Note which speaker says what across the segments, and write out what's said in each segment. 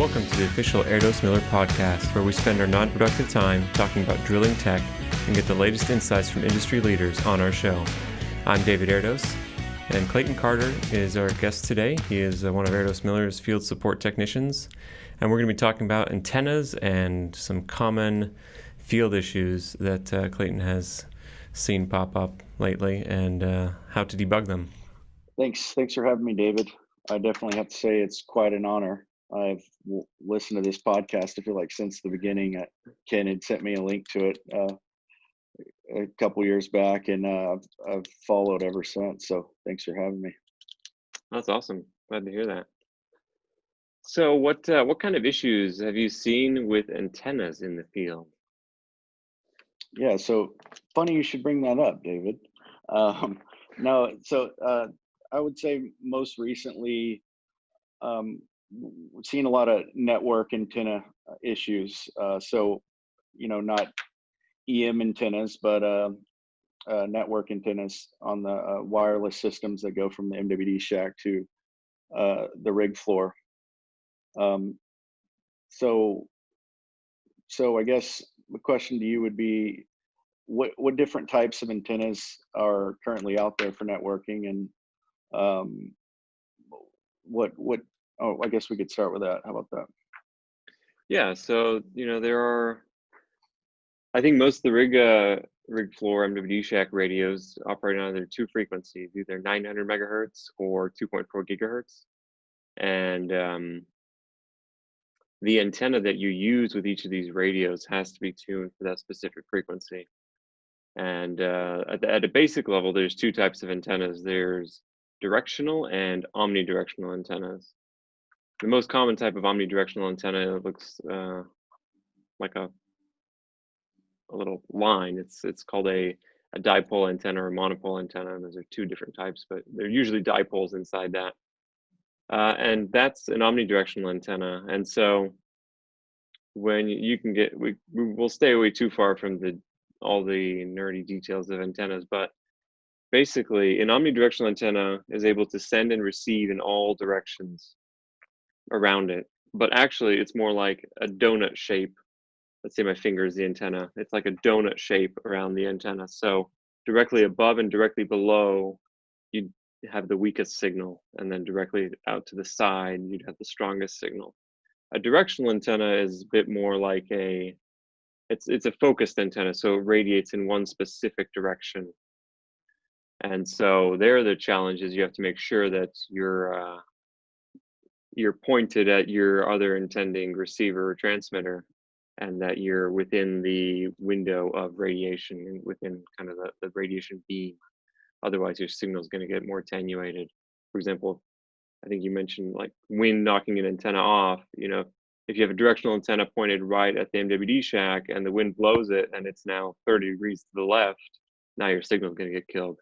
Speaker 1: Welcome to the official Erdos Miller podcast, where we spend our non-productive time talking about drilling tech and get the latest insights from industry leaders on our show. I'm David Erdos, and Clayton Carter is our guest today. He is one of Erdos Miller's field support technicians, and we're going to be talking about antennas and some common field issues that Clayton has seen pop up lately and how to debug them.
Speaker 2: Thanks for having me, David. I definitely have to say it's quite an honor. I've listened to this podcast, I feel like, since the beginning. Ken had sent me a link to it a couple years back, and I've followed ever since. So thanks for having me.
Speaker 1: That's awesome. Glad to hear that. So what kind of issues have you seen with antennas in the field?
Speaker 2: Yeah, so funny you should bring that up, David. No, so I would say most recently, we've seen a lot of network antenna issues. So, not EM antennas, but network antennas on the wireless systems that go from the MWD shack to the rig floor. So I guess the question to you would be, what different types of antennas are currently out there for networking, and what oh, I guess we could start with that. How about that?
Speaker 1: Yeah, so there are, I think most of the rig floor MWD shack radios operate on either two frequencies, either 900 megahertz or 2.4 gigahertz, and the antenna that you use with each of these radios has to be tuned for that specific frequency. And at a basic level, there's two types of antennas. There's directional and omnidirectional antennas. The most common type of omnidirectional antenna looks like a little line. It's called a dipole antenna or a monopole antenna. And those are two different types, but they're usually dipoles inside that. And that's an omnidirectional antenna. And so when you can get, we will stay away too far from all the nerdy details of antennas, but basically an omnidirectional antenna is able to send and receive in all directions around it. But actually it's more like a donut shape. Let's say my finger is the antenna. It's like a donut shape around the antenna. So directly above and directly below, you'd have the weakest signal, and then directly out to the side, you'd have the strongest signal. A directional antenna is a bit more like it's a focused antenna, so it radiates in one specific direction. And so there, the challenge is you have to make sure that you're pointed at your other intending receiver or transmitter, and that you're within the window of radiation, within kind of the radiation beam. Otherwise, your signal is going to get more attenuated. For example, I think you mentioned like wind knocking an antenna off. If you have a directional antenna pointed right at the MWD shack and the wind blows it and it's now 30 degrees to the left, now your signal is going to get killed.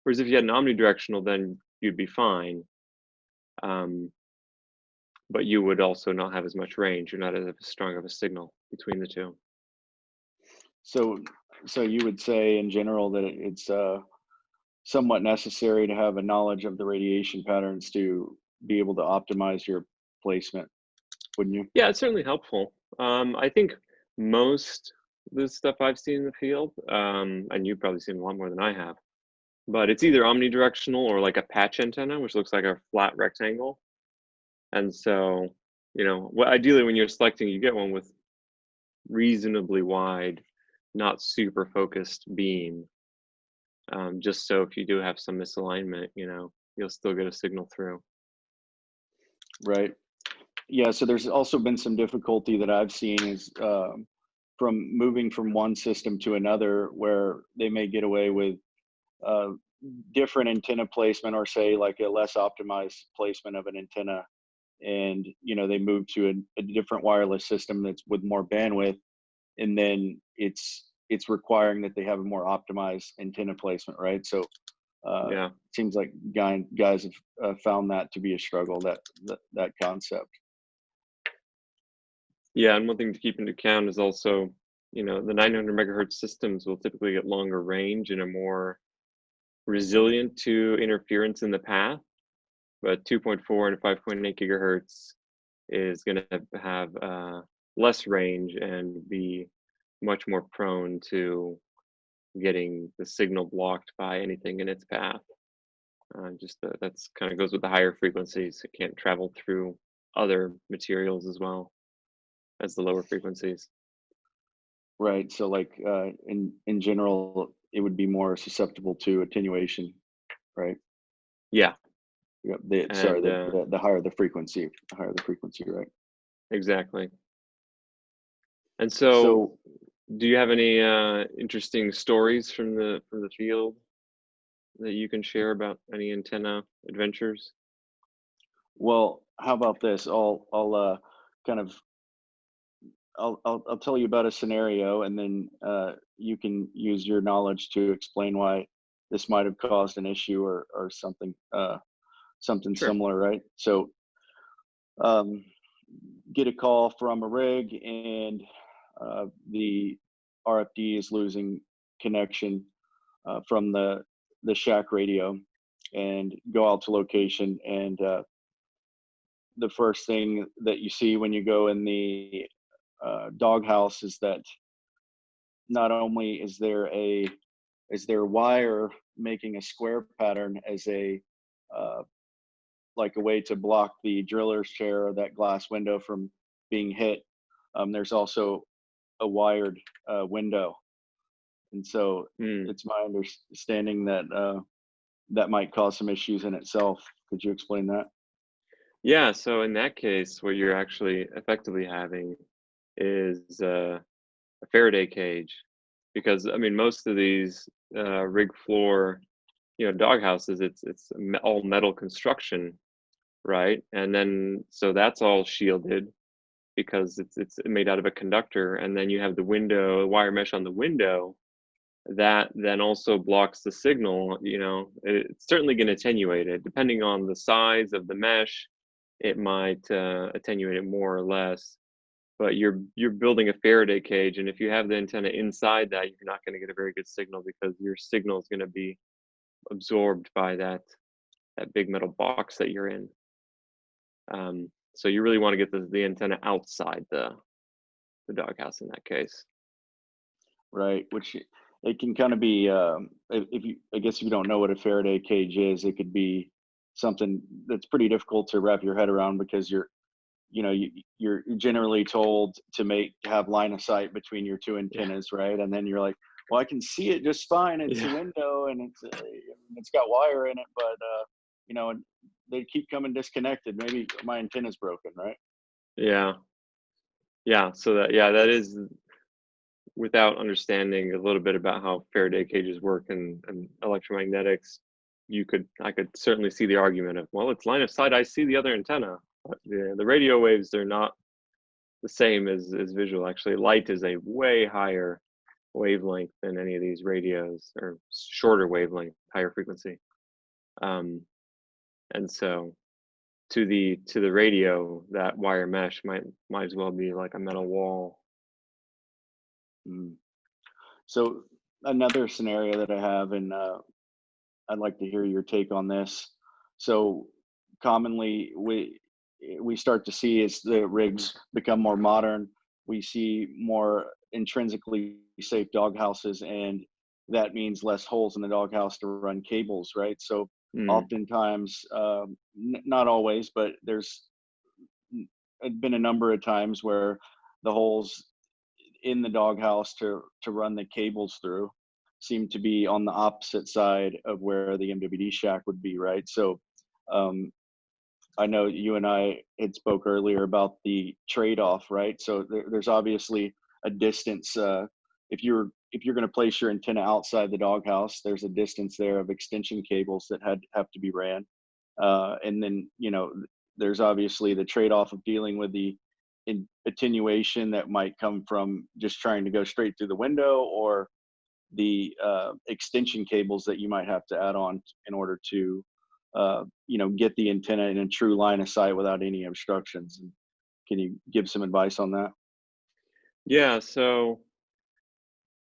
Speaker 1: Whereas if you had an omnidirectional, then you'd be fine. But you would also not have as much range. You're not as strong of a signal between the two.
Speaker 2: So you would say in general that it's somewhat necessary to have a knowledge of the radiation patterns to be able to optimize your placement, wouldn't you?
Speaker 1: Yeah, it's certainly helpful. I think most of the stuff I've seen in the field, and you've probably seen a lot more than I have, but it's either omnidirectional or like a patch antenna, which looks like a flat rectangle. And so, ideally when you're selecting, you get one with reasonably wide, not super focused beam. Just so if you do have some misalignment, you'll still get a signal through.
Speaker 2: Right. Yeah. So there's also been some difficulty that I've seen is from moving from one system to another, where they may get away with different antenna placement, or say like a less optimized placement of an antenna, and they move to a different wireless system that's with more bandwidth, and then it's requiring that they have a more optimized antenna placement, right? So
Speaker 1: Yeah.
Speaker 2: it seems like guys have found that to be a struggle, that concept.
Speaker 1: Yeah, and one thing to keep into account is also, the 900 megahertz systems will typically get longer range and are more resilient to interference in the path. But 2.4 and 5.8 gigahertz is going to have less range and be much more prone to getting the signal blocked by anything in its path. That's kind of goes with the higher frequencies. It can't travel through other materials as well as the lower frequencies.
Speaker 2: Right. So like in general, it would be more susceptible to attenuation, right?
Speaker 1: Yeah,
Speaker 2: Yep. Sorry,
Speaker 1: and
Speaker 2: the higher the frequency, right?
Speaker 1: exactly. And so,
Speaker 2: So,
Speaker 1: do you have any interesting stories from the field that you can share about any antenna adventures?
Speaker 2: well, how about this? I'll kind of I'll tell you about a scenario, and then you can use your knowledge to explain why this might have caused an issue or something something
Speaker 1: Sure.
Speaker 2: similar, right? So, um, get a call from a rig, and the RFD is losing connection from the shack radio, and go out to location, and the first thing that you see when you go in the doghouse is that not only is there wire making a square pattern as a uh, like a way to block the driller's chair or that glass window from being hit. There's also a wired window, and so
Speaker 1: Mm.
Speaker 2: it's my understanding that that might cause some issues in itself. Could you explain that?
Speaker 1: Yeah, so in that case, what you're actually effectively having is a Faraday cage, because I mean most of these rig floor, doghouses, it's all metal construction, right? And then so that's all shielded because it's made out of a conductor, and then you have the window wire mesh on the window that then also blocks the signal. It's certainly going to attenuate it depending on the size of the mesh. It might attenuate it more or less, but you're building a Faraday cage, and if you have the antenna inside that, you're not going to get a very good signal because your signal is going to be absorbed by that big metal box that you're in. So you really want to get the antenna outside the doghouse in that case.
Speaker 2: Right, which it can kind of be if you I guess if you don't know what a Faraday cage is, it could be something that's pretty difficult to wrap your head around because you're generally told to have line of sight between your two
Speaker 1: Yeah,
Speaker 2: antennas, right? And then you're like, well, I can see it just fine. It's a
Speaker 1: yeah,
Speaker 2: window, and it's got wire in it, but and they keep coming disconnected. Maybe my antenna's broken, right?
Speaker 1: yeah, yeah. So that is without understanding a little bit about how Faraday cages work and electromagnetics. I could certainly see the argument of, well, it's line of sight. I see the other antenna. But the radio waves, they're not the same as visual. Actually, light is a way higher wavelength than any of these radios, or shorter wavelength, higher frequency. Um, and so to the radio, that wire mesh might as well be like a metal wall.
Speaker 2: Mm. So another scenario that I have, and I'd like to hear your take on this. So commonly we start to see as the rigs become more modern, we see more intrinsically safe dog houses, and that means less holes in the doghouse to run cables, right? So
Speaker 1: Mm,
Speaker 2: oftentimes, not always, but been a number of times where the holes in the doghouse to run the cables through seem to be on the opposite side of where the MWD shack would be, right? So um, I know you and I had spoke earlier about the trade-off, right? So there's obviously a distance. If you're going to place your antenna outside the doghouse, there's a distance there of extension cables that have to be ran, and then there's obviously the trade-off of dealing with the attenuation that might come from just trying to go straight through the window, or the extension cables that you might have to add on in order to get the antenna in a true line of sight without any obstructions. And can you give some advice on that?
Speaker 1: yeah, so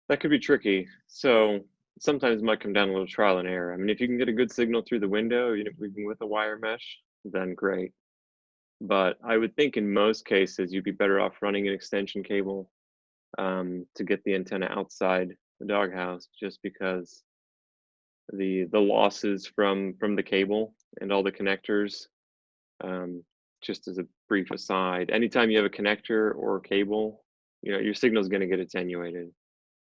Speaker 1: that could be tricky. So sometimes it might come down to a little trial and error. I mean, if you can get a good signal through the window, even with a wire mesh, then great. But I would think in most cases you'd be better off running an extension cable to get the antenna outside the doghouse, just because the losses from the cable and all the connectors. Just as a brief aside, anytime you have a connector or cable, your signal is going to get attenuated.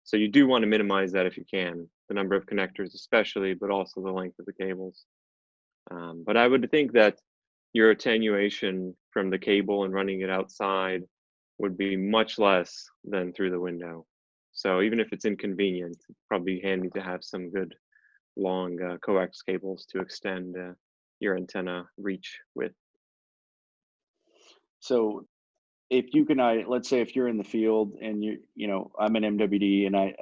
Speaker 1: So you do want to minimize that if you can, the number of connectors especially, but also the length of the cables. But I would think that your attenuation from the cable and running it outside would be much less than through the window. So even if it's inconvenient, it's probably handy to have some good long coax cables to extend your antenna reach with.
Speaker 2: So if you can, let's say if you're in the field and I'm an MWD and I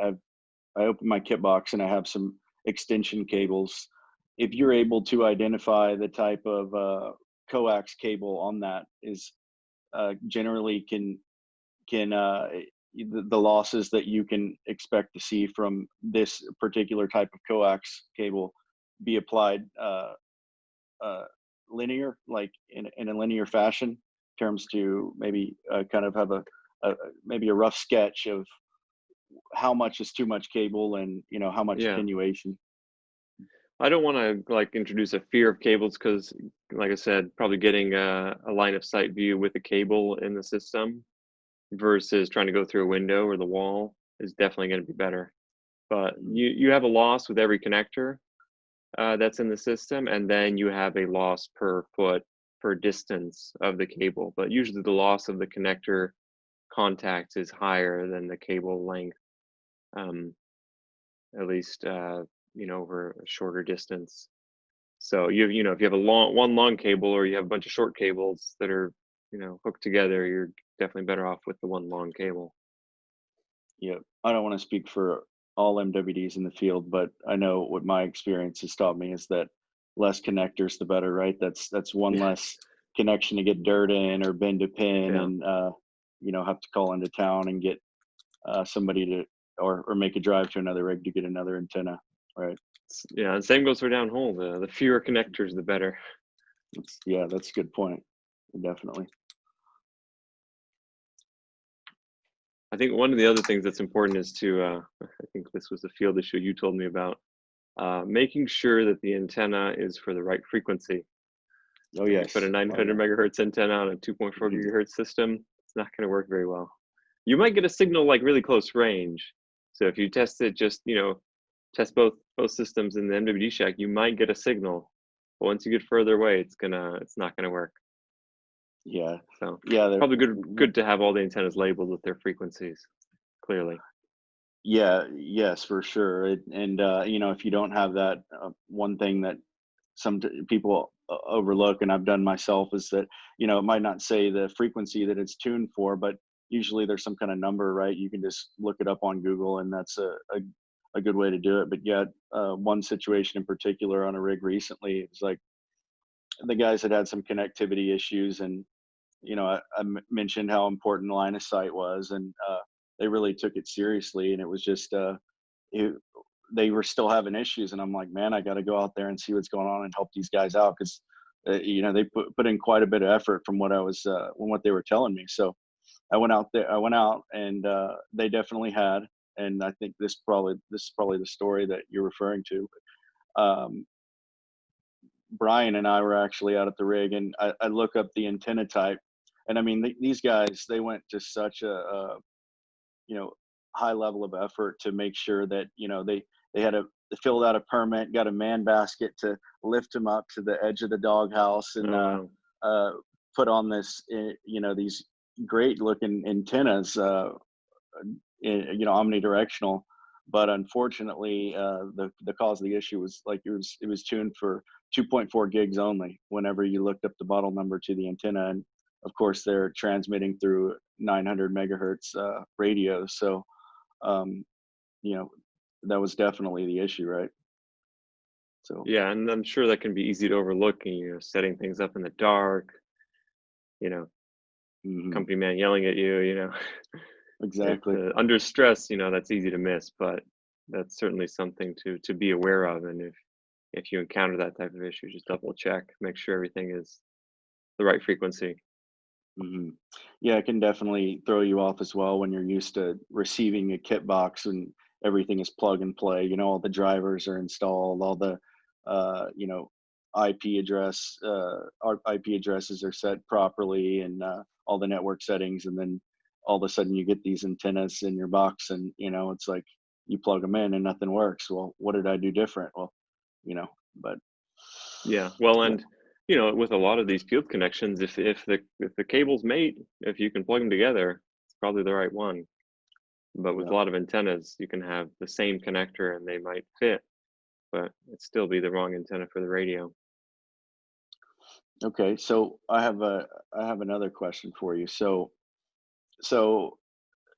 Speaker 2: open my kit box and I have some extension cables. If you're able to identify the type of coax cable on that is generally can the losses that you can expect to see from this particular type of coax cable be applied linear, like in a linear fashion, in terms to maybe kind of have a maybe a rough sketch of how much is too much cable and how much
Speaker 1: Yeah,
Speaker 2: attenuation.
Speaker 1: I don't want to like introduce a fear of cables because, like I said, probably getting a line of sight view with a cable in the system versus trying to go through a window or the wall is definitely going to be better. But
Speaker 2: Mhm.
Speaker 1: you have a loss with every connector that's in the system, and then you have a loss per foot per distance of the cable. But usually the loss of the connector contacts is higher than the cable length, um, at least over a shorter distance. So if you have a one long cable or you have a bunch of short cables that are hooked together, you're definitely better off with the one long cable.
Speaker 2: Yeah, I don't want to speak for all MWDs in the field, but I know what my experience has taught me is that less connectors, the better, right? That's one
Speaker 1: Yeah,
Speaker 2: less connection to get dirt in or bend a pin
Speaker 1: yeah,
Speaker 2: and have to call into town and get somebody to or make a drive to another rig to get another antenna, right?
Speaker 1: yeah. And same goes for downhole. The fewer connectors, the better.
Speaker 2: That's a good point. Definitely.
Speaker 1: I think one of the other things that's important is to, I think this was a field issue you told me about, making sure that the antenna is for the right frequency.
Speaker 2: Oh
Speaker 1: If you put a
Speaker 2: yes. Oh
Speaker 1: 900
Speaker 2: yeah.
Speaker 1: megahertz antenna on a 2.4
Speaker 2: Mhm.
Speaker 1: gigahertz system, it's not going to work very well. You might get a signal like really close range. So if you test it, just test both systems in the MWD shack, you might get a signal. But once you get further away, it's not gonna work.
Speaker 2: Yeah.
Speaker 1: So
Speaker 2: Yeah.
Speaker 1: probably good to have all the antennas labeled with their frequencies clearly.
Speaker 2: Yeah, yes, for sure. And if you don't have that, one thing that people overlook, and I've done myself, is that it might not say the frequency that it's tuned for, but usually there's some kind of number, right? You can just look it up on Google, and that's a good way to do it. But yeah, one situation in particular on a rig recently, it was like the guys had some connectivity issues, and mentioned how important line of sight was, and they really took it seriously, and it was just it, they were still having issues, and I'm like, man, I got to go out there and see what's going on and help these guys out because they put in quite a bit of effort from what they were telling me. So I went out, and they definitely had, and I think this is probably the story that you're referring to. Um, Brian and I were actually out at the rig, and I look up the antenna type, and I mean these guys, they went to such a you know high level of effort to make sure that they had they filled out a permit, got a man basket to lift them up to the edge of the doghouse, and
Speaker 1: Oh wow.
Speaker 2: uh, put on these great looking antennas, omnidirectional. But unfortunately, the cause of the issue was like it was tuned for 2.4 gigs only. Whenever you looked up the model number to the antenna, and of course they're transmitting through 900 megahertz radio, so um, you know that was definitely the issue, right? So
Speaker 1: Yeah, and I'm sure that can be easy to overlook, setting things up in the dark, you know,
Speaker 2: mhm,
Speaker 1: company man yelling at you.
Speaker 2: exactly.
Speaker 1: Under stress, that's easy to miss, but that's certainly something to be aware of. And if you encounter that type of issue, just double check, make sure everything is the right frequency.
Speaker 2: Hmm. Yeah, it can definitely throw you off as well when you're used to receiving a kit box and everything is plug and play. All the drivers are installed, all the IP IP addresses are set properly, and all the network settings, and then all of a sudden you get these antennas in your box, and it's like you plug them in and nothing works. Well, what did I do different? Well, but
Speaker 1: Yeah, well,
Speaker 2: yeah,
Speaker 1: and with a lot of these field connections, if the cables mate, if you can plug them together, it's probably the right one. But with
Speaker 2: yeah.
Speaker 1: a lot of antennas, you can have the same connector and they might fit, but it still be the wrong antenna for the radio.
Speaker 2: Okay, so I have another question for you. So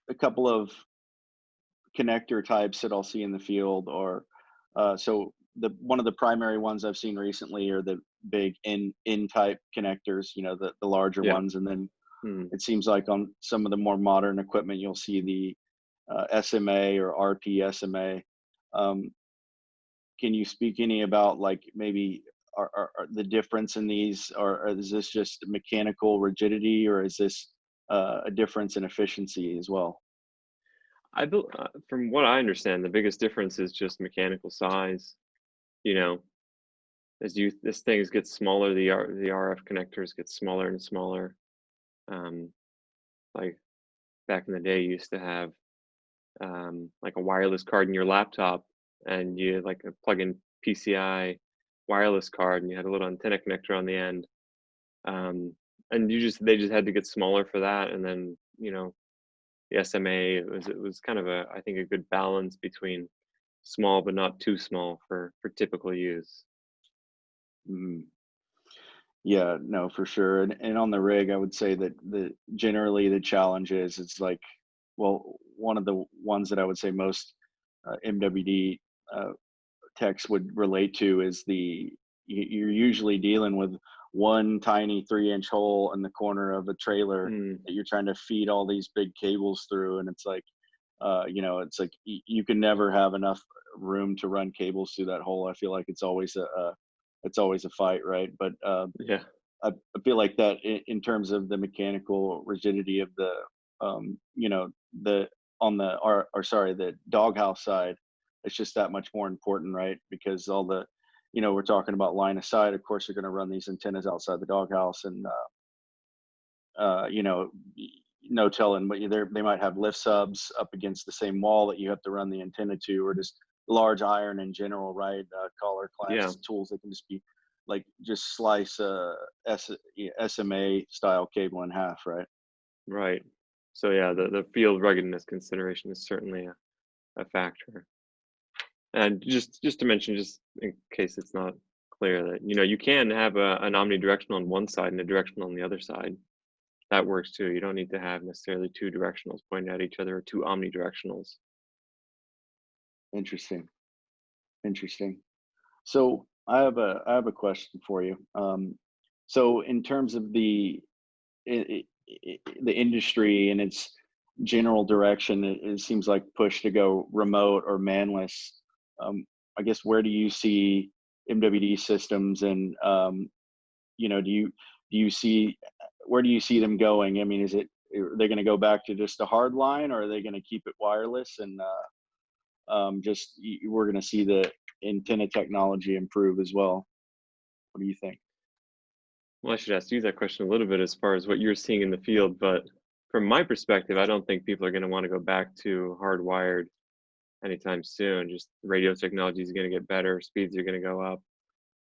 Speaker 2: a couple of connector types that I'll see in the field are so the one of the primary ones I've seen recently are the big in type connectors, the larger
Speaker 1: Yeah.
Speaker 2: ones, and then
Speaker 1: Mm.
Speaker 2: it seems like on some of the more modern equipment you'll see the SMA or RP SMA. Um, can you speak any about, like, maybe are the difference in these, or is this just mechanical rigidity, or is this a difference in efficiency as well?
Speaker 1: From what I understand, the biggest difference is just mechanical size. You know, this things get smaller, the RF connectors get smaller and smaller. Um, like back in the day, you used to have like a wireless card in your laptop, and you had like a plug-in PCI wireless card, and you had a little antenna connector on the end. Um, and they just had to get smaller for that, and then the SMA, it was kind of I think a good balance between small but not too small for typical use.
Speaker 2: Mhm. Yeah, no, for sure. And on the rig, I would say that generally the challenge is, it's like, well, one of the ones that I would say most MWD uh, techs would relate to is you're usually dealing with one tiny 3-inch hole in the corner of a trailer
Speaker 1: Mm,
Speaker 2: that you're trying to feed all these big cables through, and it's like, it's like you can never have enough room to run cables through that hole. I feel like it's always a fight, right? But
Speaker 1: yeah,
Speaker 2: I feel like that in terms of the mechanical rigidity of the, the on the or sorry, the doghouse side, it's just that much more important, right? Because all the, we're talking about line of sight. Of course, you're going to run these antennas outside the doghouse, and uh, you know, y- no telling, but they might have lift subs up against the same wall that you have to run the antenna to, or just large iron in general, right? Collar
Speaker 1: yeah,
Speaker 2: clamps, tools that can just be like, just slice SMA style cable in half, right?
Speaker 1: right. So yeah, the field ruggedness consideration is certainly a factor. And just to mention, just in case it's not clear, that you can have an omnidirectional on one side and a directional on the other side. That works too. You don't need to have necessarily two directionals pointing at each other or two omnidirectionals.
Speaker 2: Interesting, interesting. So I have a question for you. So in terms of the industry and its general direction, it seems like push to go remote or manless. Um, I guess, where do you see MWD systems, and do you see where do you see them going? I mean, are they going to go back to just a hard line, or are they going to keep it wireless, and we're going to see the antenna technology improve as well? What do you think?
Speaker 1: Well, I should ask you that question a little bit as far as what you're seeing in the field, but from my perspective, I don't think people are going to want to go back to hardwired anytime soon. Just radio technology is going to get better, speeds are going to go up,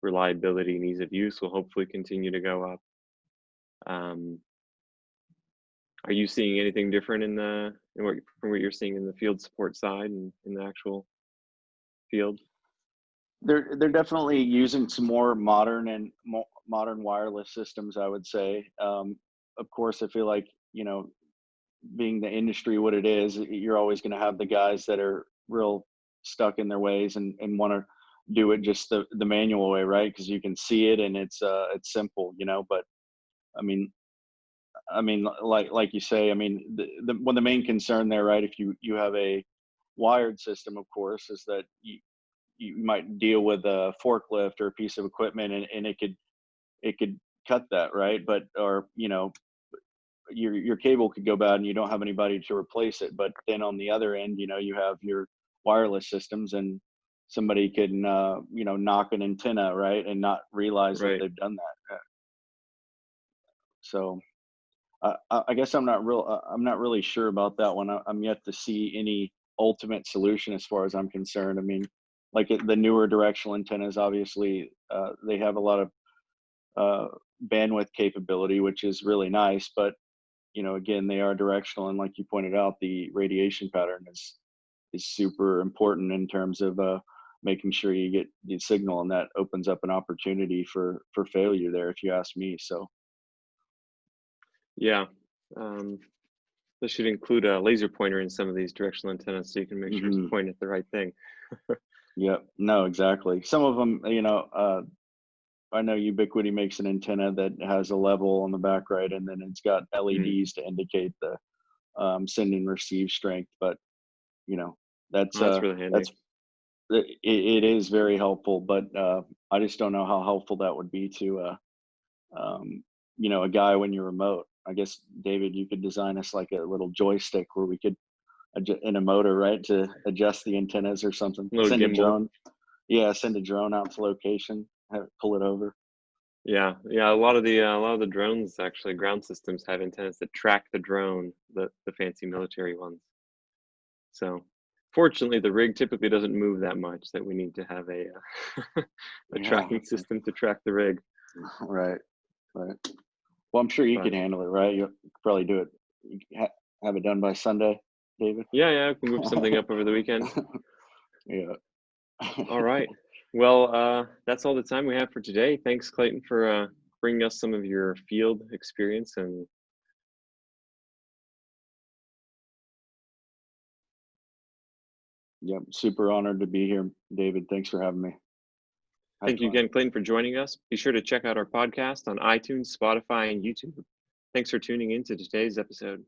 Speaker 1: reliability and ease of use will hopefully continue to go up. Um, are you seeing anything different from what you're seeing in the field support side and in the actual field?
Speaker 2: They're definitely using some more modern wireless systems, I would say. Of course, I feel like, being the industry what it is, you're always going to have the guys that are real stuck in their ways, and want to do it just the manual way, right? Because you can see it, and it's simple, But I mean, like you say, I mean, the main concern there, right? If you have a wired system, of course, is that you might deal with a forklift or a piece of equipment, and it could cut that, right? But, or your cable could go bad and you don't have anybody to replace it. But then on the other end, you have your wireless systems, and somebody can knock an antenna, right, and not realize that
Speaker 1: Right.
Speaker 2: they've done that. So I guess I'm not really sure about that one. I'm yet to see any ultimate solution as far as I'm concerned. I mean, like the newer directional antennas, obviously, they have a lot of uh, bandwidth capability, which is really nice. But again, they are directional, and like you pointed out, the radiation pattern is super important in terms of making sure you get the signal, and that opens up an opportunity for failure there, if you ask me. So.
Speaker 1: Yeah. Um, they should include a laser pointer in some of these directional antennas so you can make sure it's
Speaker 2: Mhm.
Speaker 1: pointing at the right thing.
Speaker 2: Yep. No, exactly. Some of them, I know Ubiquiti makes an antenna that has a level on the back, right, and then it's got
Speaker 1: Mm.
Speaker 2: LEDs to indicate the send and receive strength. But you know,
Speaker 1: Oh,
Speaker 2: that's
Speaker 1: that's really handy.
Speaker 2: it is very helpful. But I just don't know how helpful that would be to um, a guy when you're remote. I guess David, you could design us like a little joystick where we could in a motor, right, to adjust the antennas or something.
Speaker 1: A little
Speaker 2: Send a
Speaker 1: gimbal.
Speaker 2: drone. Yeah, send a drone out to location, have it pull it over.
Speaker 1: Yeah, yeah. A lot of the drones actually ground systems have antennas that track the drone, the fancy military ones. So, fortunately, the rig typically doesn't move that much that we need to have a
Speaker 2: Yeah,
Speaker 1: tracking system to track the rig.
Speaker 2: right, right. Well, I'm sure you could
Speaker 1: But
Speaker 2: handle it, right? You could probably do it. Have it done by Sunday, David.
Speaker 1: yeah, yeah, I can whip something up over the weekend.
Speaker 2: Yeah.
Speaker 1: All right. Well, that's all the time we have for today. Thanks, Clayton, for bringing us some of your field experience. And
Speaker 2: Yep. Super honored to be here, David. Thanks for having me. Had
Speaker 1: thank you
Speaker 2: fun.
Speaker 1: again, Clayton, for joining us. Be sure to check out our podcast on iTunes, Spotify, and YouTube. Thanks for tuning in to today's episode.